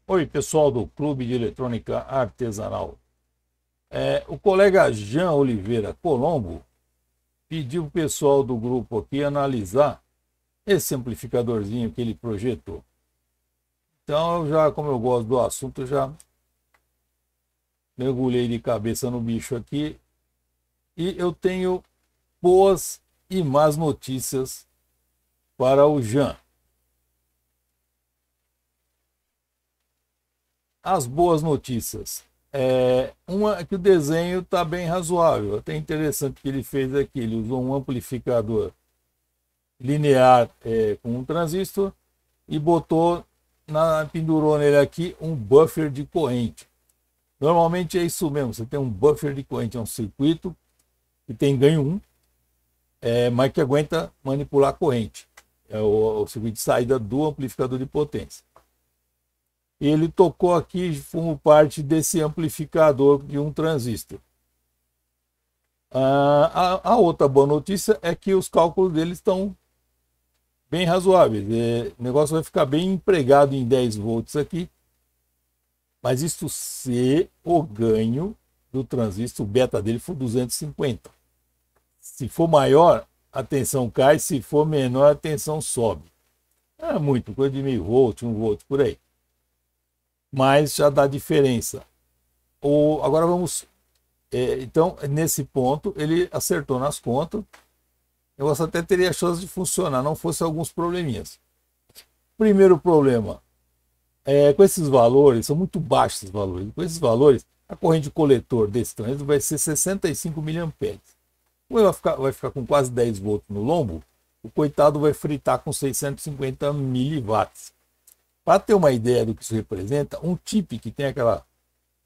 Oi, pessoal do Clube de Eletrônica Artesanal. O colega Jean Oliveira Colombo pediu para o pessoal do grupo aqui analisar esse amplificadorzinho que ele projetou. Então, como eu gosto do assunto, eu já mergulhei de cabeça no bicho aqui e eu tenho boas e más notícias para o Jean. As boas notícias. Uma é que o desenho está bem razoável. Até interessante que ele fez aqui. Ele usou um amplificador linear com um transistor e pendurou nele aqui um buffer de corrente. Normalmente é isso mesmo. Você tem um buffer de corrente, é um circuito que tem ganho 1, mas que aguenta manipular a corrente. É o circuito de saída do amplificador de potência. Ele tocou aqui como parte desse amplificador de um transistor. A outra boa notícia é que os cálculos dele estão bem razoáveis. O negócio vai ficar bem empregado em 10 volts aqui, mas isso se o ganho do transistor, o beta dele, for 250. Se for maior, a tensão cai, se for menor, a tensão sobe. É muito, coisa de meio volt, 1 volt, por aí. Mas já dá diferença. Agora vamos. Então, nesse ponto, ele acertou nas contas. O negócio até teria chance de funcionar, não fosse alguns probleminhas. Primeiro problema, com esses valores, são muito baixos esses valores. Com esses valores, a corrente coletor desse transistor vai ser 65 mA. Como ele vai ficar com quase 10 volts no lombo, o coitado vai fritar com 650 miliwatts. Para ter uma ideia do que isso representa, um chip que tem aquela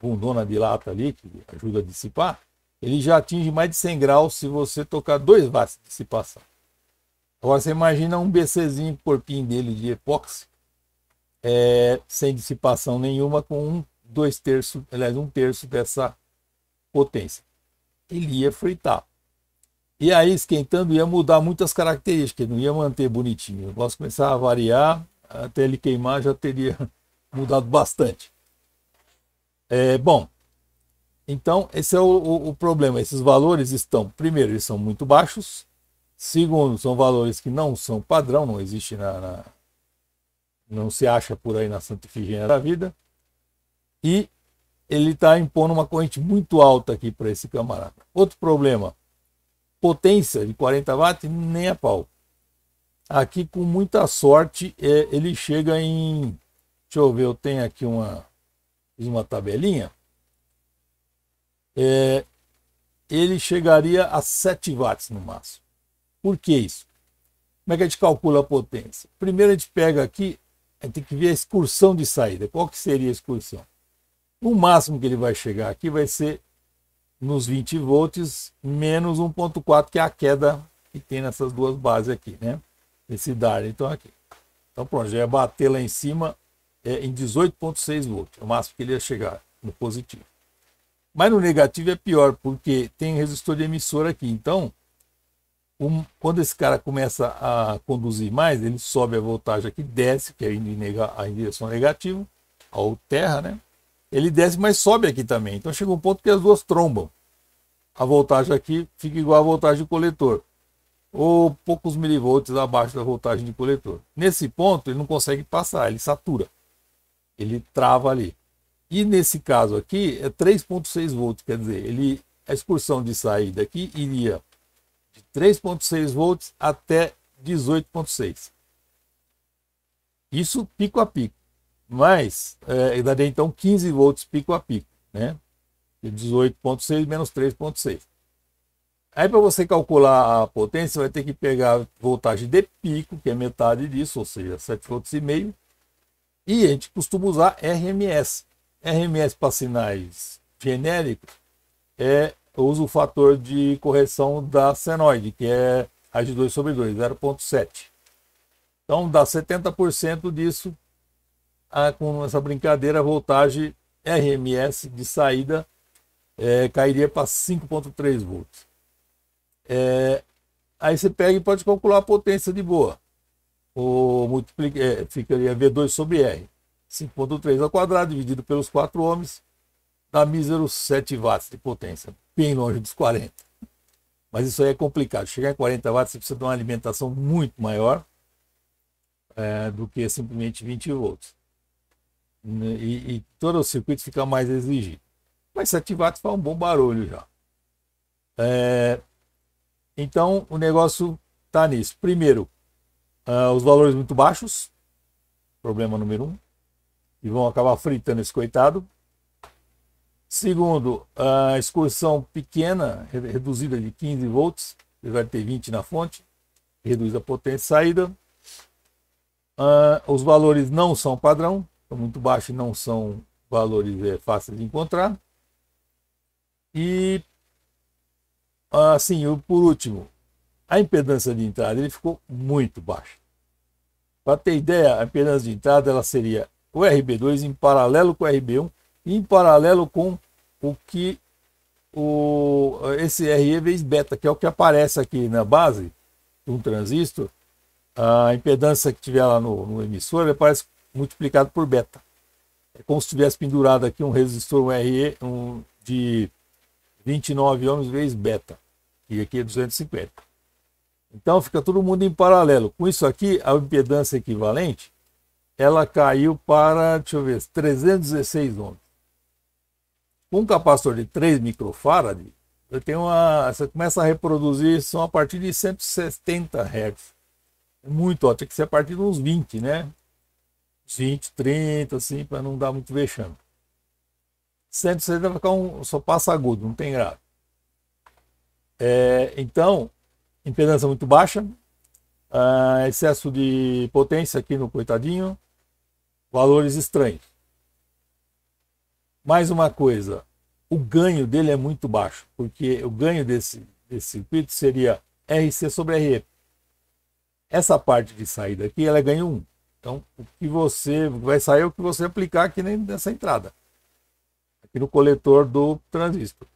bundona de lata ali, que ajuda a dissipar, ele já atinge mais de 100 graus se você tocar 2 watts de dissipação. Agora você imagina um BCzinho, corpinho dele de epóxi, sem dissipação nenhuma, com 1/3 dessa potência. Ele ia fritar. E aí, esquentando, ia mudar muitas características, não ia manter bonitinho. O negócio começar a variar, até ele queimar já teria mudado bastante. Bom, então esse é o problema. Esses valores primeiro, eles são muito baixos. Segundo, são valores que não são padrão, não existe não se acha por aí na Santa Efigênia da vida. E ele está impondo uma corrente muito alta aqui para esse camarada. Outro problema, potência de 40 watts, nem a pau. Aqui, com muita sorte, ele chega em... Deixa eu ver, eu tenho aqui fiz uma tabelinha. Ele chegaria a 7 watts no máximo. Por que isso? Como é que a gente calcula a potência? Primeiro a gente pega aqui, a gente tem que ver a excursão de saída. Qual que seria a excursão? O máximo que ele vai chegar aqui vai ser nos 20 volts menos 1.4, que é a queda que tem nessas duas bases aqui, né? Esse DAR, então aqui. Então pronto, já ia bater lá em cima em 18.6 volts, o máximo que ele ia chegar no positivo. Mas no negativo é pior, porque tem resistor de emissor aqui. Então, quando esse cara começa a conduzir mais, ele sobe a voltagem aqui, desce, que é em direção negativa, ao terra, né? Ele desce, mas sobe aqui também. Então chega um ponto que as duas trombam. A voltagem aqui fica igual a voltagem do coletor, ou poucos milivolts abaixo da voltagem de coletor. Nesse ponto, ele não consegue passar, ele satura. Ele trava ali. E nesse caso aqui, é 3.6 volts, quer dizer, a excursão de saída aqui iria de 3.6 volts até 18.6. Isso pico a pico. Mas, daria então 15 volts pico a pico, né? 18.6 menos 3.6. Aí, para você calcular a potência, você vai ter que pegar a voltagem de pico, que é metade disso, ou seja, 7 volts e meio. E a gente costuma usar RMS. RMS para sinais genéricos eu uso o fator de correção da senoide, que é a de 2/2, 0.7. Então dá 70% disso. Com essa brincadeira, a voltagem RMS de saída cairia para 5.3 volts. Aí você pega e pode calcular a potência de boa. Ficaria V2/R. 5,3 ao quadrado dividido pelos 4 ohms dá míseros 7 watts de potência, bem longe dos 40. Mas isso aí é complicado. Chegar em 40 watts você precisa de uma alimentação muito maior do que simplesmente 20 volts. E todo o circuito fica mais exigido. Mas 7 watts faz um bom barulho já. Então o negócio está nisso. Primeiro, os valores muito baixos, problema número 1, e vão acabar fritando esse coitado. Segundo, a excursão pequena, reduzida de 15 volts, ele vai ter 20 na fonte, reduz a potência de saída. Os valores não são padrão, são muito baixos e não são valores fáceis de encontrar. E, assim, por último, a impedância de entrada ele ficou muito baixa. Para ter ideia, a impedância de entrada ela seria o RB2 em paralelo com o RB1 e em paralelo com o que esse RE vezes beta, que é o que aparece aqui na base de um transistor. A impedância que tiver lá no emissor aparece multiplicado por beta. É como se tivesse pendurado aqui um resistor, um RE de 29 ohms vezes beta, e aqui é 250. Então fica todo mundo em paralelo. Com isso aqui, a impedância equivalente, ela caiu para, deixa eu ver, 316 ohms. Com um capacitor de 3 microfarad, você começa a reproduzir som a partir de 170 Hz. É muito alto, tem que ser a partir de uns 20, né? 20, 30, assim, para não dar muito vexame. 160 vai ficar só passa agudo, não tem grave. Então, impedância muito baixa, excesso de potência aqui no coitadinho, valores estranhos. Mais uma coisa, o ganho dele é muito baixo, porque o ganho desse circuito seria RC sobre RE. Essa parte de saída aqui, ela é ganho 1. Então, o que você vai sair é o que você aplicar aqui nessa entrada, aqui no coletor do transistor.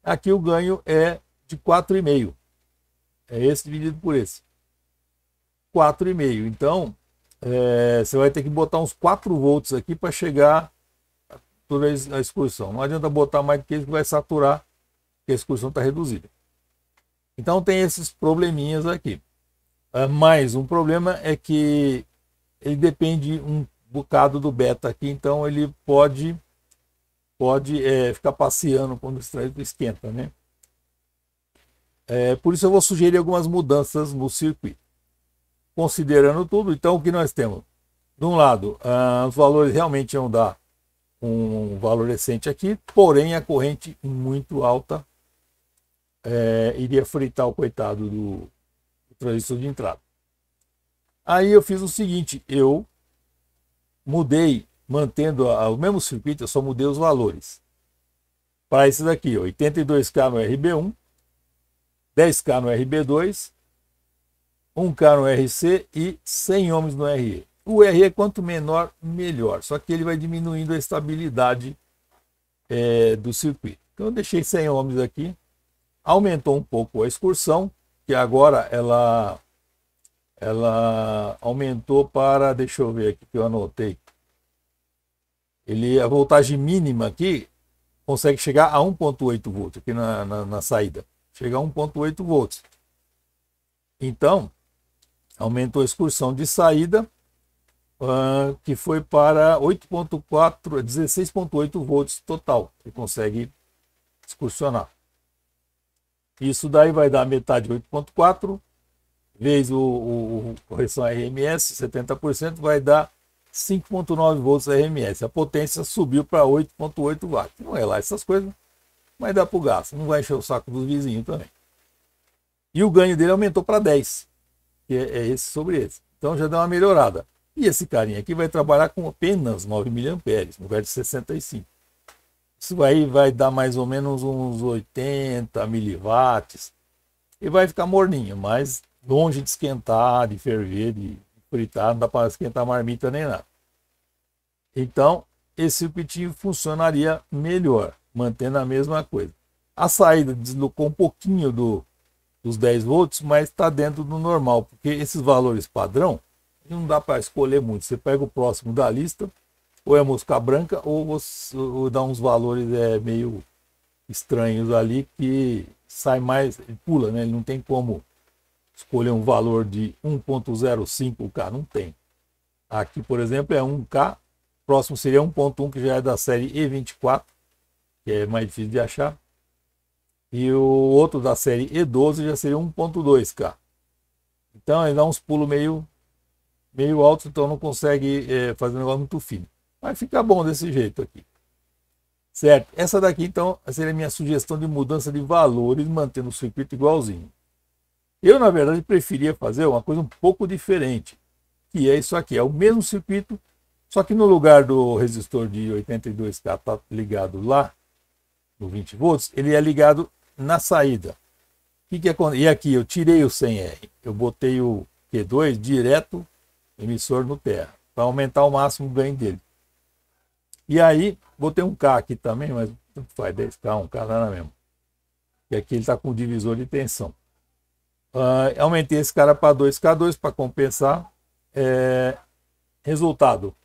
Aqui o ganho é de 4,5. É esse dividido por esse. 4,5. Então, você vai ter que botar uns 4 volts aqui para chegar a toda a excursão. Não adianta botar mais do que isso que vai saturar, porque a excursão está reduzida. Então tem esses probleminhas aqui. Mais um problema é que ele depende um bocado do beta aqui, então ele pode ficar passeando quando o transistor esquenta, né? Por isso eu vou sugerir algumas mudanças no circuito. Considerando tudo, então o que nós temos? De um lado, os valores realmente iam dar um valor decente aqui, porém a corrente muito alta iria fritar o coitado do transistor de entrada. Aí eu fiz o seguinte, eu mudei, mantendo o mesmo circuito, eu só mudei os valores. Para esse daqui, 82K no RB1, 10K no RB2, 1K no RC e 100 ohms no RE. O RE quanto menor, melhor, só que ele vai diminuindo a estabilidade do circuito. Então eu deixei 100 ohms aqui, aumentou um pouco a excursão, que agora ela aumentou para, deixa eu ver aqui que eu anotei, a voltagem mínima aqui consegue chegar a 1,8 volts aqui na saída, chega a 1,8 volts. Então aumentou a excursão de saída, que foi para 16,8 volts total, que consegue excursionar. Isso daí vai dar metade de 8,4, vezes o correção RMS, 70%, vai dar 5,9 volts RMS. A potência subiu para 8,8 watts. Não é lá essas coisas, mas dá para o gasto. Não vai encher o saco dos vizinhos também. E o ganho dele aumentou para 10, que é esse sobre esse. Então já deu uma melhorada. E esse carinha aqui vai trabalhar com apenas 9 mA, no lugar de 65. Isso vai dar mais ou menos uns 80 miliwatts. E vai ficar morninho, mas longe de esquentar, de ferver, de fritar, não dá para esquentar marmita nem nada. Então, esse circuitinho funcionaria melhor, mantendo a mesma coisa. A saída deslocou um pouquinho dos 10 volts, mas está dentro do normal, porque esses valores padrão, não dá para escolher muito. Você pega o próximo da lista ou é mosca branca ou dá uns valores meio estranhos ali que sai mais, ele pula, né? Ele não tem como escolher um valor de 1.05K, não tem. Aqui, por exemplo, é 1K, próximo seria 1.1, que já é da série E24, que é mais difícil de achar. E o outro da série E12 já seria 1.2K. Então ele dá uns pulos meio altos, então não consegue fazer um negócio muito fino. Mas fica bom desse jeito aqui. Certo? Essa daqui, então, seria a minha sugestão de mudança de valores, mantendo o circuito igualzinho. Eu, na verdade, preferia fazer uma coisa um pouco diferente, que é isso aqui. É o mesmo circuito, só que no lugar do resistor de 82K tá ligado lá, no 20 volts, ele é ligado na saída. E aqui eu tirei o 100R, eu botei o Q2 direto emissor no terra, para aumentar ao máximo o ganho dele. E aí, botei um K aqui também, mas tanto faz, 10K, 1K, nada mesmo. E aqui ele está com divisor de tensão. Aumentei esse cara para 2K2 para compensar. Resultado,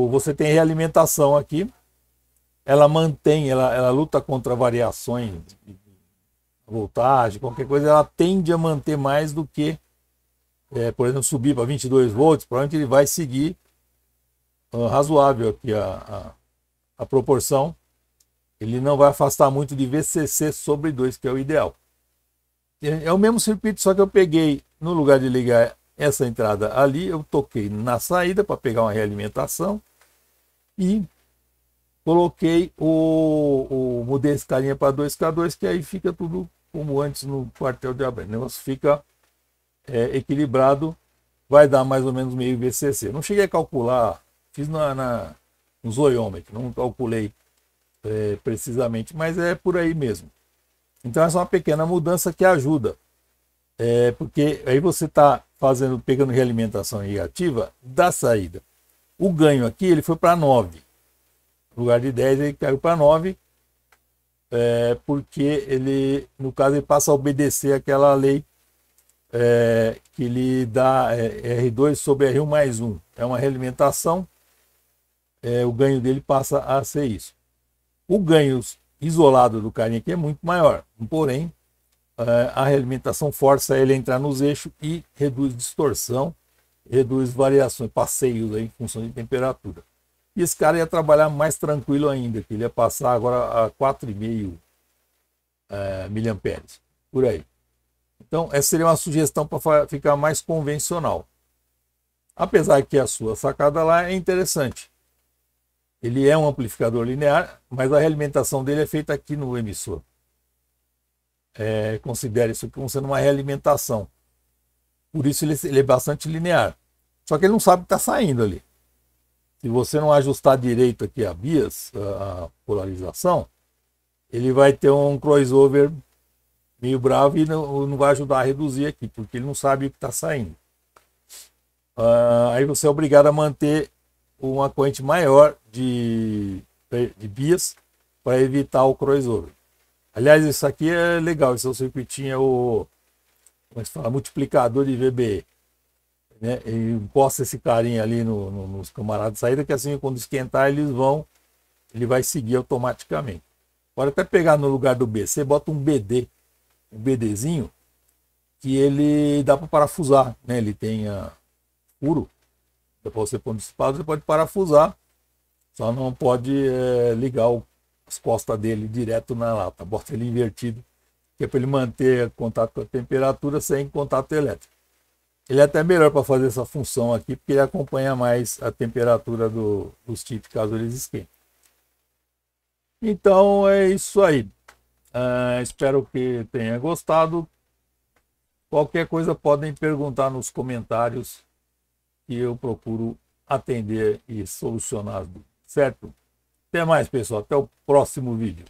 você tem realimentação aqui, ela mantém, ela luta contra variações de voltagem, qualquer coisa, ela tende a manter mais do que, por exemplo, subir para 22 volts, provavelmente ele vai seguir razoável aqui a proporção, ele não vai afastar muito de VCC sobre 2, que é o ideal. É o mesmo circuito, só que eu peguei, no lugar de ligar essa entrada ali, eu toquei na saída para pegar uma realimentação e coloquei mudei esse carinha para 2K2, que aí fica tudo como antes no quartel de Abreu. O negócio fica equilibrado, vai dar mais ou menos meio VCC. Não cheguei a calcular, fiz no zoiômetro, não calculei precisamente, mas é por aí mesmo. Então essa é uma pequena mudança que ajuda, porque aí você está pegando realimentação negativa da saída. O ganho aqui ele foi para 9. No lugar de 10 ele caiu para 9, porque ele, no caso, ele passa a obedecer aquela lei que ele dá R2 sobre R1 mais 1. É uma realimentação, o ganho dele passa a ser isso. O ganho isolado do carinha aqui é muito maior, porém a realimentação força ele a entrar nos eixos e reduz distorção, reduz variações, passeios aí, em função de temperatura. E esse cara ia trabalhar mais tranquilo ainda, que ele ia passar agora a 4,5 miliamperes, por aí. Então essa seria uma sugestão para ficar mais convencional. Apesar que a sua sacada lá é interessante. Ele é um amplificador linear, mas a realimentação dele é feita aqui no emissor. Considere isso como sendo uma realimentação. Por isso ele é bastante linear. Só que ele não sabe o que está saindo ali. Se você não ajustar direito aqui a bias, a polarização, ele vai ter um crossover meio bravo e não vai ajudar a reduzir aqui, porque ele não sabe o que está saindo. Aí você é obrigado a manter uma corrente maior de bias para evitar o crossover. Aliás, isso aqui é legal, esse é o circuitinho, como se fala, multiplicador de VBE. Né? E encosta esse carinha ali nos camaradas de saída, que assim, quando esquentar, ele vai seguir automaticamente. Pode até pegar no lugar do B, você bota um BDzinho, que ele dá para parafusar, né? Ele tem furo, depois você põe no espado, você pode parafusar, só não pode ligar as costas dele direto na lata, bota ele invertido, que é para ele manter contato com a temperatura sem contato elétrico. Ele é até melhor para fazer essa função aqui, porque ele acompanha mais a temperatura dos chips, caso eles esquentem. Então é isso aí. Espero que tenha gostado. Qualquer coisa podem perguntar nos comentários que eu procuro atender e solucionar, certo? Até mais, pessoal. Até o próximo vídeo.